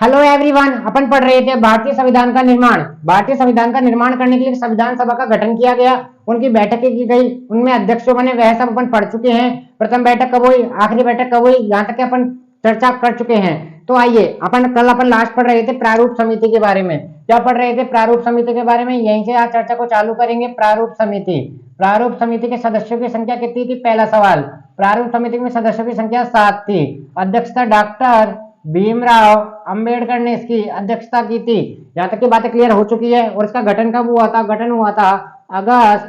Hello everyone, अपन पढ़ रहे थे भारतीय संविधान का निर्माण। भारतीय संविधान का निर्माण करने के लिए संविधान सभा का गठन किया गया, उनकी बैठकें की गई, उनमें अध्यक्ष बने, वह सब अपन पढ़ चुके हैं। प्रथम बैठक कब हुई, आखिरी बैठक कब हुई, यहाँ तक अपन चर्चा कर चुके हैं। तो आइए, अपन लास्ट पढ़ रहे थे प्रारूप समिति के बारे में। क्या पढ़ रहे थे? प्रारूप समिति के बारे में। यहीं से आज चर्चा को चालू करेंगे। प्रारूप समिति, प्रारूप समिति के सदस्यों की संख्या कितनी थी? पहला सवाल। प्रारूप समिति में सदस्यों की संख्या 7 थी। अध्यक्षता डॉक्टर भीमराव अंबेडकर ने इसकी अध्यक्षता की थी। यहाँ तक की बातें क्लियर हो चुकी है। और इसका गठन कब हुआ था? गठन हुआ था अगस्त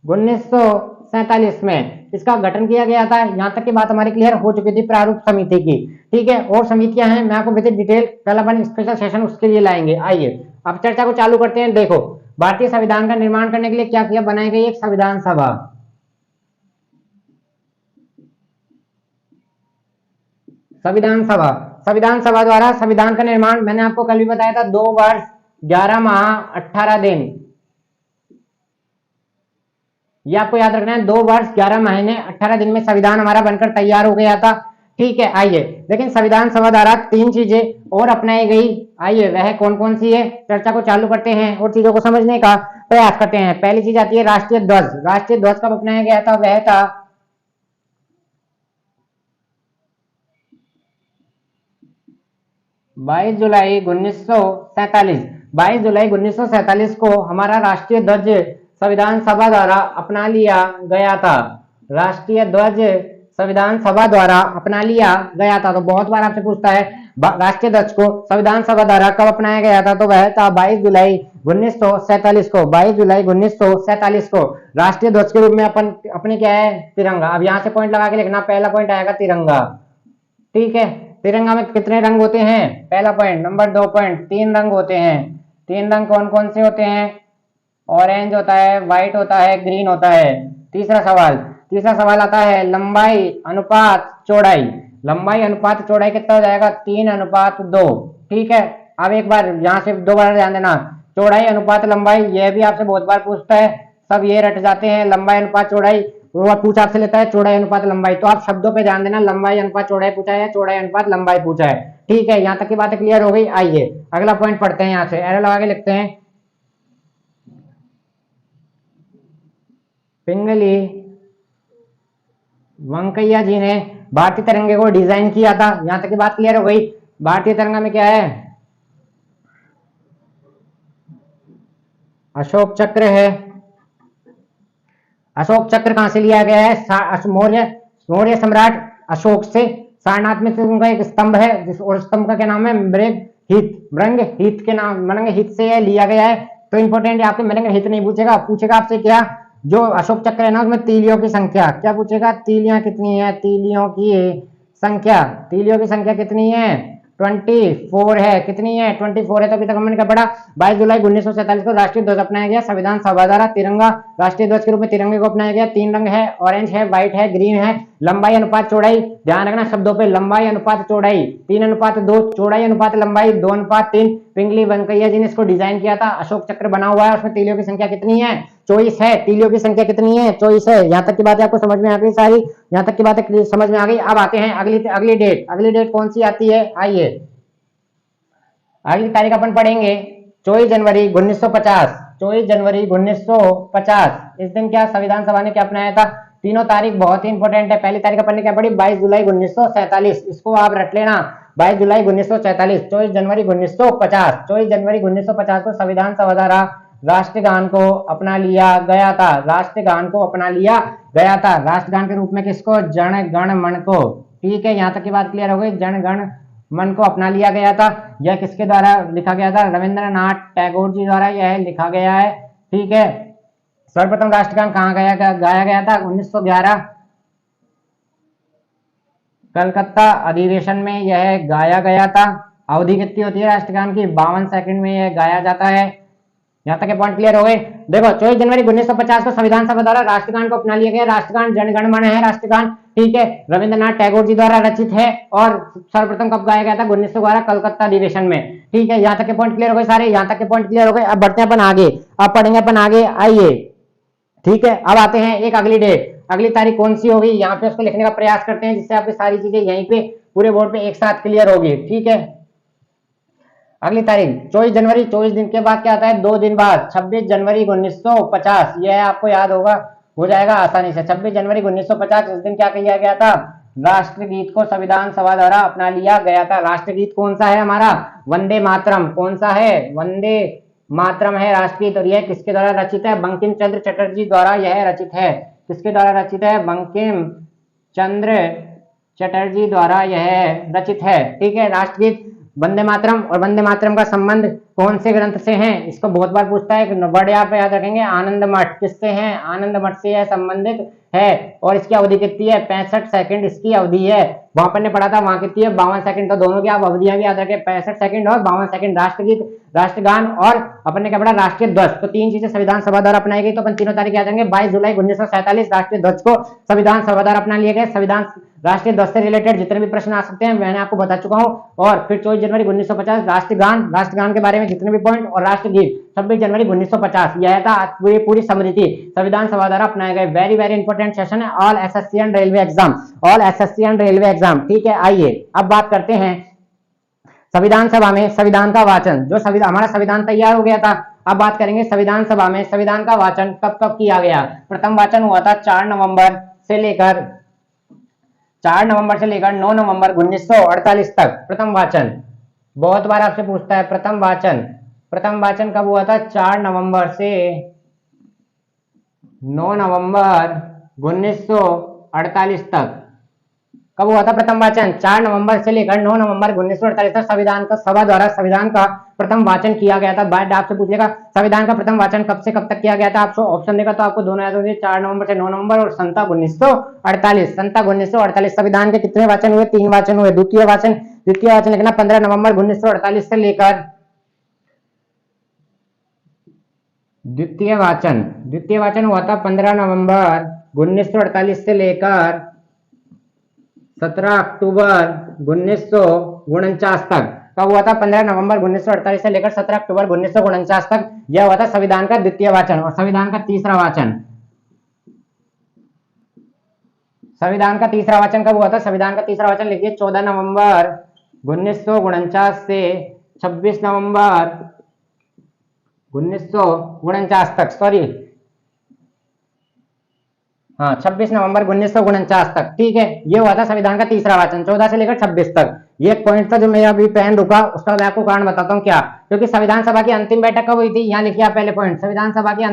1947 में इसका गठन किया गया था। यहाँ तक की बात हमारी क्लियर हो चुकी थी प्रारूप समिति की। ठीक है, और समितियां हैं, मैं आपको विद डिटेल कल अपन स्पेशल सेशन उसके लिए लाएंगे। आइए अब चर्चा को चालू करते हैं। देखो, भारतीय संविधान का निर्माण करने के लिए क्या किया? बनाई गई एक संविधान सभा। संविधान सभा, संविधान सभा द्वारा संविधान का निर्माण, मैंने आपको कल भी बताया था, 2 वर्ष 11 माह 18 दिन। ये आपको याद रखना है, 2 वर्ष 11 महीने 18 दिन में संविधान हमारा बनकर तैयार हो गया था। ठीक है, आइए। लेकिन संविधान सभा द्वारा 3 चीजें और अपनाई गई। आइए, वह कौन कौन सी है, चर्चा को चालू करते हैं और चीजों को समझने का प्रयास करते हैं। पहली चीज आती है राष्ट्रीय ध्वज। राष्ट्रीय ध्वज कब अपनाया गया था? वह था 22 जुलाई 1947। 22 जुलाई 1947 को हमारा राष्ट्रीय ध्वज संविधान सभा द्वारा अपना लिया गया था। राष्ट्रीय ध्वज संविधान सभा द्वारा अपना लिया गया था। तो बहुत बार आपसे पूछता है राष्ट्रीय ध्वज को संविधान सभा द्वारा कब अपनाया गया था? तो वह था 22 जुलाई 1947 को। 22 जुलाई 1947 को राष्ट्रीय ध्वज के रूप में अपने क्या है? तिरंगा। अब यहाँ से पॉइंट लगा के लिखना, पहला पॉइंट आएगा तिरंगा। ठीक है, तिरंगा में कितने रंग होते हैं? पहला पॉइंट। नंबर 2 पॉइंट, 3 रंग होते हैं। 3 रंग कौन कौन से होते हैं? ऑरेंज होता है, व्हाइट होता है, ग्रीन होता है। तीसरा सवाल आता है लंबाई अनुपात चौड़ाई। लंबाई अनुपात चौड़ाई कितना हो जाएगा? 3:2। ठीक है, अब एक बार यहाँ से 2 बार ध्यान देना, चौड़ाई अनुपात लंबाई, यह भी आपसे बहुत बार पूछता है, सब ये रट जाते हैं। लंबाई अनुपात चौड़ाई, वो पूछा आपसे लेता है चौड़ाई अनुपात लंबाई, तो आप शब्दों पे ध्यान देना, लंबाई अनुपात चौड़ाई पूछा है, चौड़ाई अनुपात लंबाई पूछा है। ठीक है, यहाँ तक की बातें क्लियर हो गई। आइए अगला पॉइंट पढ़ते हैं। यहाँ से एरो लगा के लिखते हैं, पिंगली वेंकैया जी ने भारतीय तिरंगे को डिजाइन किया था। यहाँ तक की बात क्लियर हो गई। भारतीय तिरंगा में क्या है? अशोक चक्र है। अशोक चक्र कहां से लिया गया है? मौर्य सम्राट अशोक से सारनाथ में उनका एक स्तंभ है, और स्तंभ का क्या नाम है? मृंग हित के नाम, मृंग हित से लिया गया है। तो इंपॉर्टेंट है, आपके मृंग हित नहीं पूछेगा, पूछेगा आपसे क्या, जो अशोक चक्र है ना, उसमें तीलियों की संख्या। क्या पूछेगा? तीलियां कितनी है? तीलियों की संख्या। तीलियों की संख्या कितनी है? 24 है। कितनी है? 24 है। तो अभी तक हमने क्या पढ़ा? 22 जुलाई 1947 को राष्ट्रीय ध्वज अपनाया गया संविधान सभा द्वारा। तिरंगा राष्ट्रीय ध्वज के रूप में तिरंगे को अपनाया गया। 3 रंग है, ऑरेंज है, व्हाइट है, ग्रीन है। लंबाई अनुपात चौड़ाई, ध्यान रखना शब्दों पे, लंबाई अनुपात चौड़ाई 3:2, चौड़ाई अनुपात लंबाई 2:3। पिंगली वेंकैया जी ने इसको डिजाइन किया था। अशोक चक्र बना हुआ है, उसमें तीलियों की संख्या कितनी है? 24 है। तीलियों की संख्या कितनी है? 24 है। यहाँ तक की बातें आपको समझ में आ गई सारी? यहाँ तक की बातें समझ में आ गई। अब आते हैं अगली डेट। अगली डेट कौन सी आती है? आइए अगली तारीख अपन पढ़ेंगे 24 जनवरी 1950। 24 जनवरी 1950, इस दिन क्या संविधान सभा ने क्या अपनाया था? तीनों तारीख बहुत ही इंपॉर्टेंट है। पहली तारीख अपन ने क्या पढ़ी? 22 जुलाई 1947, इसको आप रट लेना। 22 जुलाई 1947, 24 जनवरी 1950। 24 जनवरी 1950 को संविधान सभा द्वारा राष्ट्रगान को अपना लिया गया था। राष्ट्रगान को अपना लिया गया था। राष्ट्रगान के रूप में किसको? जन गण मन को। ठीक है, यहाँ तक की बात क्लियर हो गई। जन गण मन को अपना लिया गया था। यह किसके द्वारा लिखा गया था? रविंद्रनाथ टैगोर जी द्वारा यह लिखा गया है। ठीक है, सर्वप्रथम राष्ट्रगान कहाँ गाया गया था? 1911 कलकत्ता अधिवेशन में यह गाया गया था। अवधि कितनी होती है राष्ट्रगान की? 52 सेकंड में यह गाया जाता है। यहाँ तक के पॉइंट क्लियर हो गए। देखो, 24 जनवरी 1950 को संविधान सभा द्वारा राष्ट्रगान को अपना लिया गया। राष्ट्रगान जनगण मन है राष्ट्रगान। ठीक है, रविंद्रनाथ टैगोर जी द्वारा रचित है और सर्वप्रथम कब गाया गया था? 1912 कलकत्ता अधिवेशन में। ठीक है, यहाँ तक के पॉइंट क्लियर हो गए सारे? यहाँ तक के पॉइंट क्लियर हो गए। अब बढ़ते हैं अपन आगे, अब पढ़ेंगे अपन आगे। आइए, ठीक है, अब आते हैं एक अगली डेट। अगली तारीख कौन सी होगी? यहाँ पे उसको लिखने का प्रयास करते हैं, जिससे आपकी सारी चीजें यहीं पे पूरे बोर्ड पे एक साथ क्लियर होगी। ठीक है, अगली तारीख 24 जनवरी, 24 दिन के बाद क्या आता है, 2 दिन बाद 26 जनवरी 1950, यह आपको याद होगा, हो जाएगा आसानी से। 26 जनवरी 1950 इस दिन क्या किया गया था, राष्ट्रगीत को संविधान सभा द्वारा अपना लिया गया था। राष्ट्रगीत कौन सा है हमारा, वंदे मातरम। कौन सा है, वंदे मातरम है राष्ट्रगीत। और यह किसके द्वारा रचित है, बंकिम चंद्र चटर्जी द्वारा यह रचित है। किसके द्वारा रचित है, बंकिम चंद्र चटर्जी द्वारा यह रचित है। ठीक है, राष्ट्रगीत वंदे मातरम। और वंदे मातरम का संबंध कौन से ग्रंथ से है, इसको बहुत बार पूछता है, वर्ड यहाँ पे याद रखेंगे, आनंद मठ। किससे है, आनंद मठ से यह संबंधित है। और इसकी अवधि कितनी है, 65 सेकंड इसकी अवधि है। वहां पर ने पढ़ा था, वहां कितनी है, 52 सेकंड। तो दोनों की आप अवधियां भी याद रखें, 65 सेकंड और 52 सेकंड। राष्ट्रगीत, राष्ट्रगान और अपन ने क्या पढ़ा, राष्ट्रीय ध्वज। तो तीन चीजें संविधान सभा द्वारा अपनाई गई। तो अपन तीनों तारीख याद रखेंगे। 22 जुलाई 1947 राष्ट्रीय ध्वज को संविधान सभा द्वारा अपना लिए गए। संविधान राष्ट्रीय ध्वज से रिलेटेड जितने भी प्रश्न आ सकते हैं मैंने आपको बता चुका हूं। और फिर 24 जनवरी 1950 राष्ट्रगान, राष्ट्रगान के बारे में जितने भी पॉइंट, और राष्ट्रगीत 26 जनवरी 1950, यह था पूरी समृद्धि संविधान सभा द्वारा अपनाए गए। वेरी वेरी इंपॉर्टेंट सेशन है, all SSC and railway exam, all SSC and railway exam. ठीक है, आइए अब बात करते हैं संविधान सभा में संविधान का वाचन। जो संविधान, हमारा संविधान तैयार हो गया था, अब बात करेंगे संविधान सभा में संविधान का वाचन कब कब किया गया। प्रथम वाचन हुआ था 4 नवंबर से लेकर 9 नवंबर 1948 तक। प्रथम वाचन बहुत बार आपसे पूछता है, प्रथम वाचन कब हुआ था, 4 नवंबर से 9 नवंबर 1948 तक। कब हुआ था प्रथम वाचन, 4 नवंबर से लेकर 9 नवंबर 1948 तक संविधान का सभा द्वारा संविधान का प्रथम वाचन किया गया था। बाद आपसे पूछेगा संविधान का प्रथम वाचन कब से कब तक किया गया था, आपको ऑप्शन देगा तो आपको दोनों याद होंगे, 4 नवंबर से 9 नवंबर और संता 1948। संविधान के कितने वाचन हुए, 3 वाचन हुए। द्वितीय वाचन लिखना 15 नवंबर 1948 से लेकर, द्वितीय वाचन हुआ था 15 नवंबर 1948 से लेकर 17 अक्टूबर 1949 तक। कब हुआ था, 15 नवंबर 1948 से लेकर 17 अक्टूबर 1949 तक। यह हुआ था संविधान का द्वितीय वाचन। और संविधान का तीसरा वाचन कब हुआ था, संविधान का तीसरा वाचन लिखिए 14 नवंबर 1949 से 26 नवंबर 1949 तक, 26 नवंबर 1949 तक। ठीक है, ये हुआ था संविधान का तीसरा वाचन 14 से लेकर 26 तक। ये एक पॉइंट था जो मेरा अभी पेन रुका, उसका मैं आपको कारण बताता हूँ क्या, क्योंकि संविधान सभा की अंतिम बैठक कब हुई थी, यहाँ लिखिए आप पहले पॉइंट, संविधान सभा की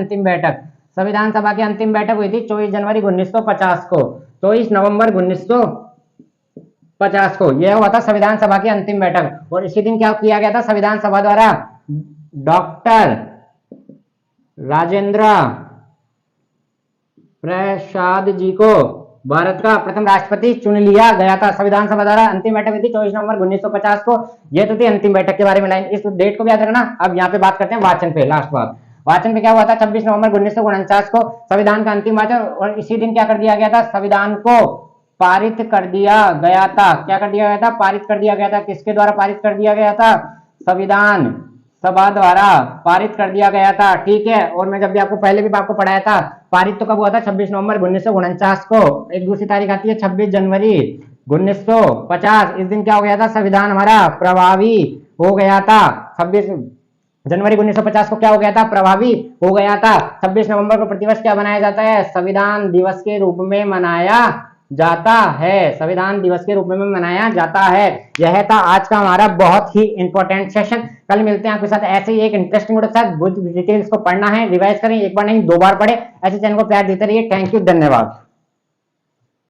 अंतिम बैठक हुई थी 24 जनवरी 1950 को, 24 नवंबर 1950 को यह हुआ था संविधान सभा की अंतिम बैठक। और इसी दिन क्या किया गया था, संविधान सभा द्वारा डॉक्टर राजेंद्र प्रसाद जी को भारत का प्रथम राष्ट्रपति चुन लिया गया था। संविधान सभा द्वारा अंतिम बैठक हुई थी 24 नवंबर 1950 को। यह तो थी अंतिम बैठक के बारे में लाइन, इस डेट को भी याद रखना। अब यहाँ पे बात करते हैं वाचन पे, लास्ट बात। वाचन पे क्या हुआ था, 26 नवंबर 1949 को संविधान का अंतिम वाचन। और इसी दिन क्या कर दिया गया था, संविधान को पारित कर दिया गया था। क्या कर दिया गया था, पारित कर दिया गया था। किसके द्वारा पारित कर दिया गया था, संविधान सभा द्वारा पारित कर दिया गया था। ठीक है, और मैं जब भी आपको पहले भी आपको पढ़ाया था, पारित तो कब हुआ था, 26 नवंबर 1949 को। एक दूसरी तारीख आती है 26 जनवरी 1950। इस दिन क्या हो गया था, संविधान हमारा प्रभावी हो गया था। 26 जनवरी 1950 को क्या हो गया था, प्रभावी हो गया था। 26 नवंबर को प्रतिवर्ष क्या मनाया जाता है, संविधान दिवस के रूप में मनाया जाता है। संविधान दिवस के रूप में मनाया जाता है। यह था आज का हमारा बहुत ही इंपॉर्टेंट सेशन। कल मिलते हैं आपके साथ ऐसे ही एक इंटरेस्टिंग वीडियो के साथ। डिटेल्स को पढ़ना है, रिवाइज करें, एक बार नहीं 2 बार पढ़े। ऐसे चैनल को प्यार देते रहिए। थैंक यू, धन्यवाद।